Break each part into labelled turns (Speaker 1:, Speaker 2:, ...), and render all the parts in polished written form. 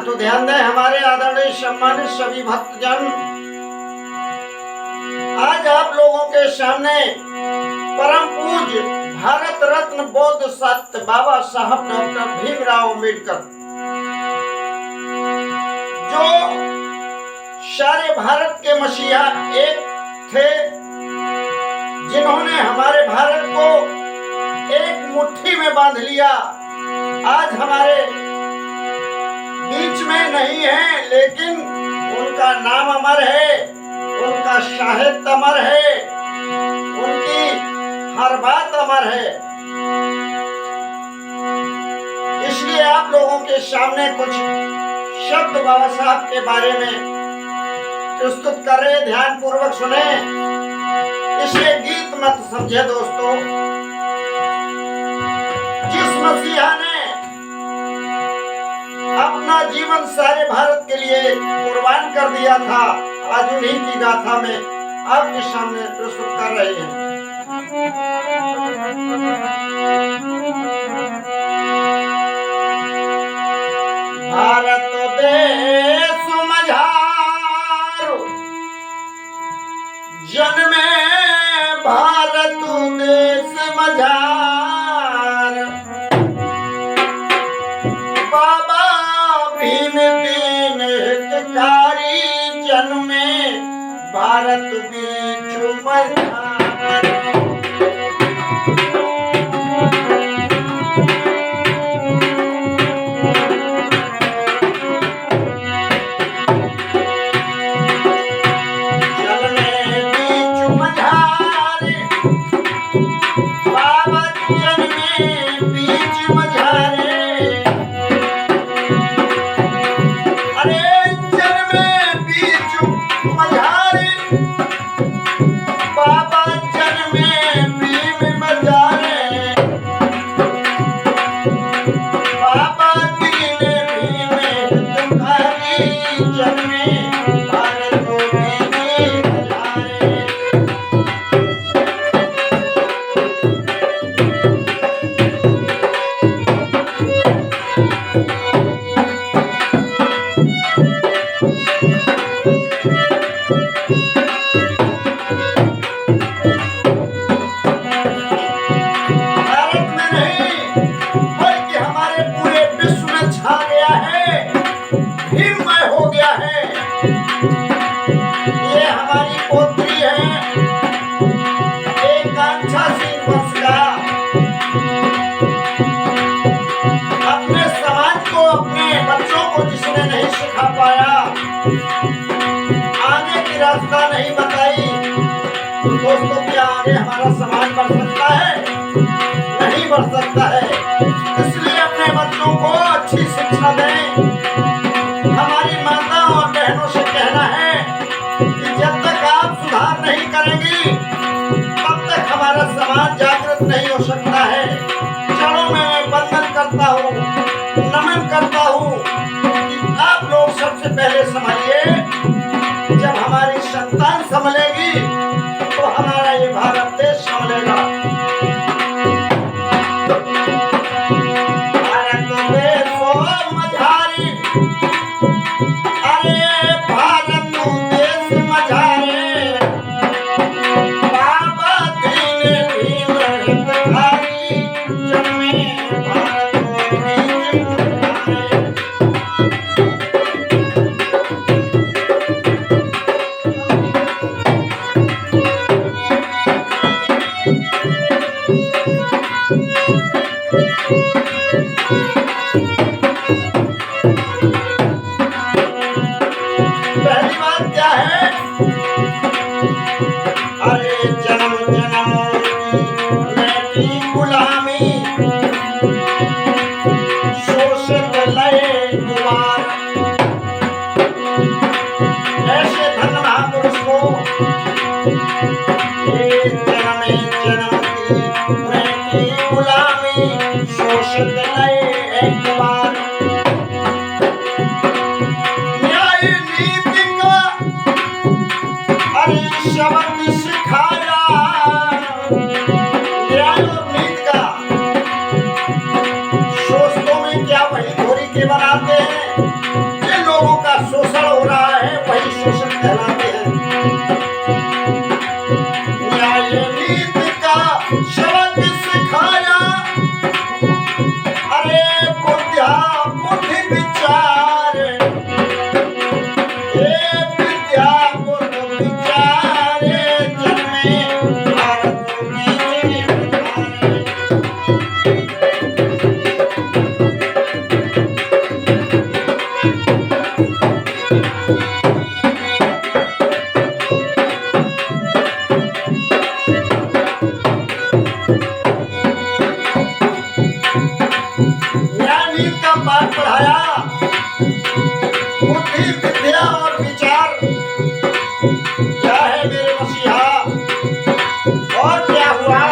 Speaker 1: तो ध्यान दें हमारे आदरणीय सम्मानित सभी भक्तजन, आज आप लोगों के सामने परम पूज्य भारत रत्न बौद्ध सत्य बाबा साहब डॉक्टर भीमराव अंबेडकर, जो सारे भारत के मसीहा एक थे, जिन्होंने हमारे भारत को एक मुट्ठी में बांध लिया, आज हमारे बीच में नहीं है, लेकिन उनका नाम अमर है, उनका साहित्य अमर है, उनकी हर बात अमर है। इसलिए आप लोगों के सामने कुछ शब्द बाबा साहब के बारे में प्रस्तुत कर रहे, ध्यान पूर्वक सुने, इसे गीत मत समझे दोस्तों। जिस मसीहा ने अपना जीवन सारे भारत के लिए कुर्बान कर दिया था, आज उन्हीं की गाथा में आपके सामने प्रस्तुत कर रहे हैं। भारत देश मझार जन्मे, भारत देश मझार, बाबा भीम दीन हितकारी जन्मे, भारत बीच मझार। आगे की रास्ता नहीं बताई दोस्तों, क्या आगे हमारा समाज बढ़ सकता है? नहीं बढ़ सकता है। इसलिए अपने बच्चों को अच्छी शिक्षा दें। हमारी माता और बहनों से कहना है कि जब तक आप सुधार नहीं करेंगी, तब तक हमारा समाज जागृत नहीं हो सकता है। चलो मैं वंदन करता हूँ, नमन करता हूँ कि आप लोग सबसे पहले संभलिए। जब हमारी संतान संभलेगी तो हमारा ये भारत देश संभलेगा। भारत देश मझारी, अरे भारत देश मझारे, बाबा दीन भीम हितकारी जन्मे, भारत बीच मझारे। पहली बात क्या है? अरे जन्म जन्म की गुलामी, शोषित लय गुलाम, ऐसे धन महापुरुष को जन्म की गुलामी, शोषित लय गुलाम। शब्द सिखाया न्याय और नीति का, सोचतों में क्या वही घोरी के बनाते हैं। हैं, जिन लोगों का शोषण हो रहा है वही शोषण कहलाते हैं। न्याय नीति का सबक सिखाया, अरे बुद्धिया बुद्धि विचार, ये विद्या बुद्धि विचार जन्मे भारत की जिम्मेदार। न्याय का पाठ पढ़ाया, बुद्धि विद्या और विचार क्या है मेरे मसीहा, और क्या हुआ?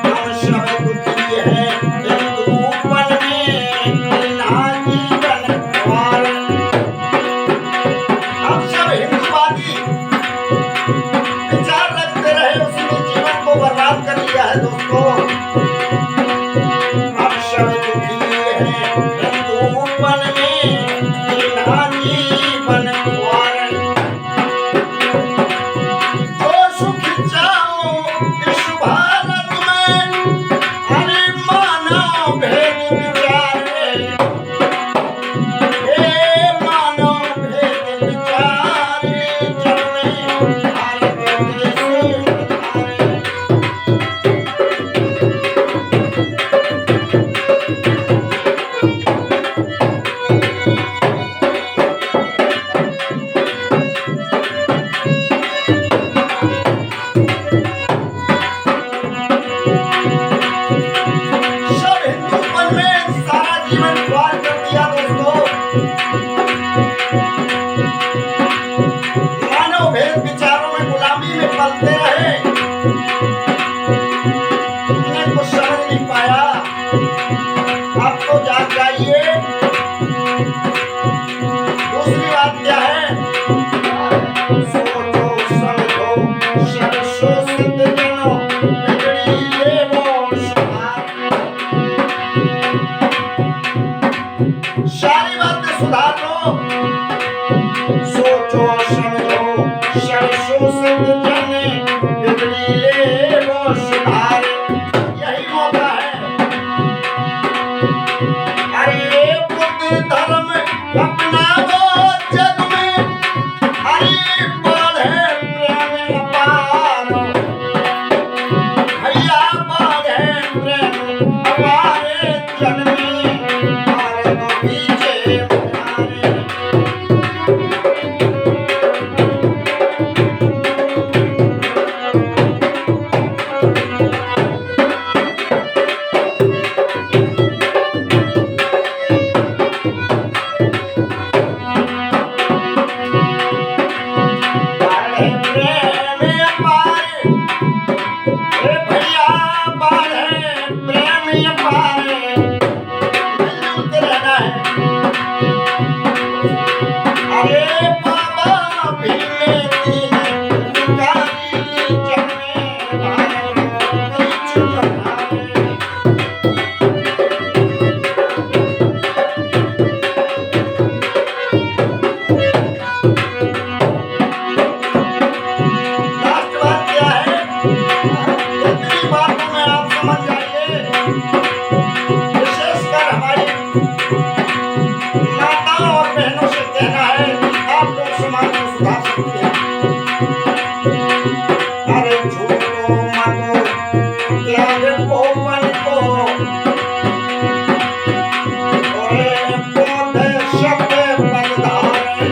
Speaker 1: हम सब दुखी हैं हिंदूपन में, बिना जीवन द्वार। हम सब हिंदूवादी विचार रखते रहे, उसने जीवन को बर्बाद कर लिया है दोस्तों। हम सब दुखी हैं हिंदूपन में, बिना जीवन द्वार। जो सुख चाहो इस भारत में, अरे मानव भेद विचारे, हे मानव भेद विचारे जन्मे भारत देश उद्धारे। सब हिंदूपन में सारा जीवन ख्वार कर दिया दोस्तों। मानव भेद विचारों में गुलामी में पलते रहे, उन्हें कुछ समझ नहीं पाया। अब तो जाग जाइए। दूसरी बात क्या है? सोचो समझो सब शोषित जनो, बिगड़ी लेवो सुधार। सारी बातें सुधार लो। सोचो समझो सब शोषित जन, बिगड़ी लेवो सुधार। यही मौका है। अरे बुद्ध धर्म अपनाओ जग में, अरे बढ़े प्रेम अपार। भैया बढ़े प्रेम अपार जन्मे भारत बीजे उधारे। बढ़े प्रेम अपार, हे भैया बढ़े प्रेम अपार। मिलजुल के रहना है। अरे बाबा भीम दीन भिखारी जन्मे भारत बीच उधारे। लास्ट बात क्या है? इतनी बातों में आप समझ जाइए। विशेषकर हमारी माताओं और बहनों से कहना है, आप लोग समाज को सुधार सकते हैं। अरे झूठो मतो त्याग को मन को, अरे बोध शब्द पदधारे।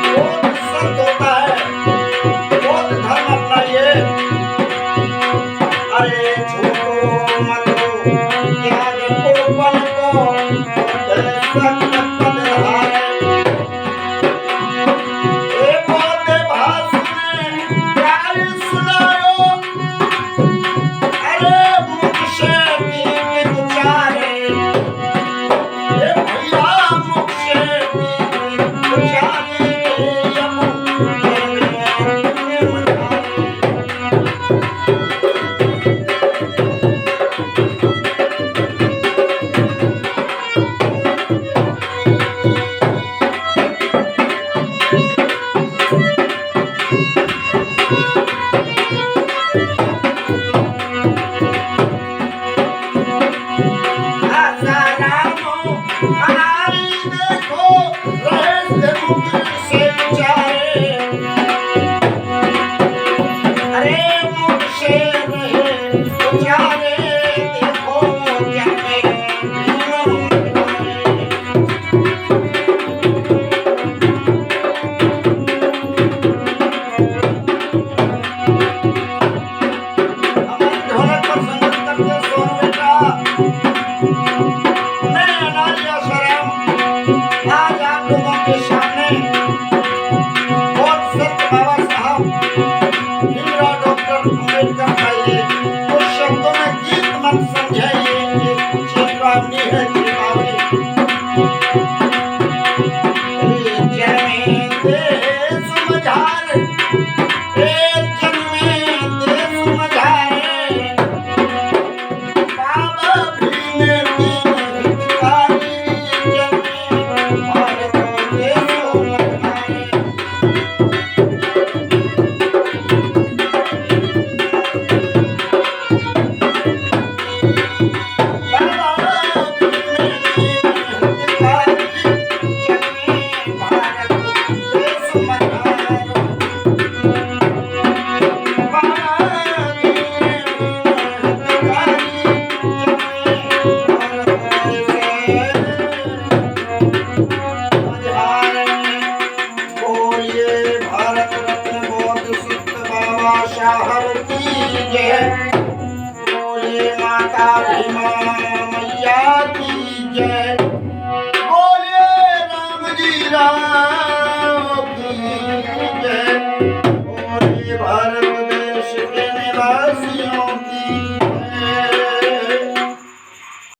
Speaker 1: बोध सत्य होता है, बोध धर्म अपनाइए। अरे झूठो मतो त्याग को मन को, बोध सत्य पदधारे। ए बोध भाषण में प्यार सुनायो, अरे मुख से गीत उचारे। ए भैया मुख से गीत उचारे, यमु जन्मे उधारे। हमारी देखो रहस्य मुख से उचारे, अरे मुख से रहे उचारे, देखो क्या ढोलक पर संगत करते सोनू बेटा, मैं अनारिया शरम आज आप लोगों के सामने बहुत सत्य बाबा साहब भीमराव डॉक्टर अम्बेडकर का ये कुछ शब्दों में गीत मत समझाइए, ये चेतावनी है, चेतावनी। जन्मे देश मझार, जन्मे देश मझारे, बाबा भीम दीन हितकारी, जन्मे भारत देश मझारे। बोले माता भीमा मैया की जय।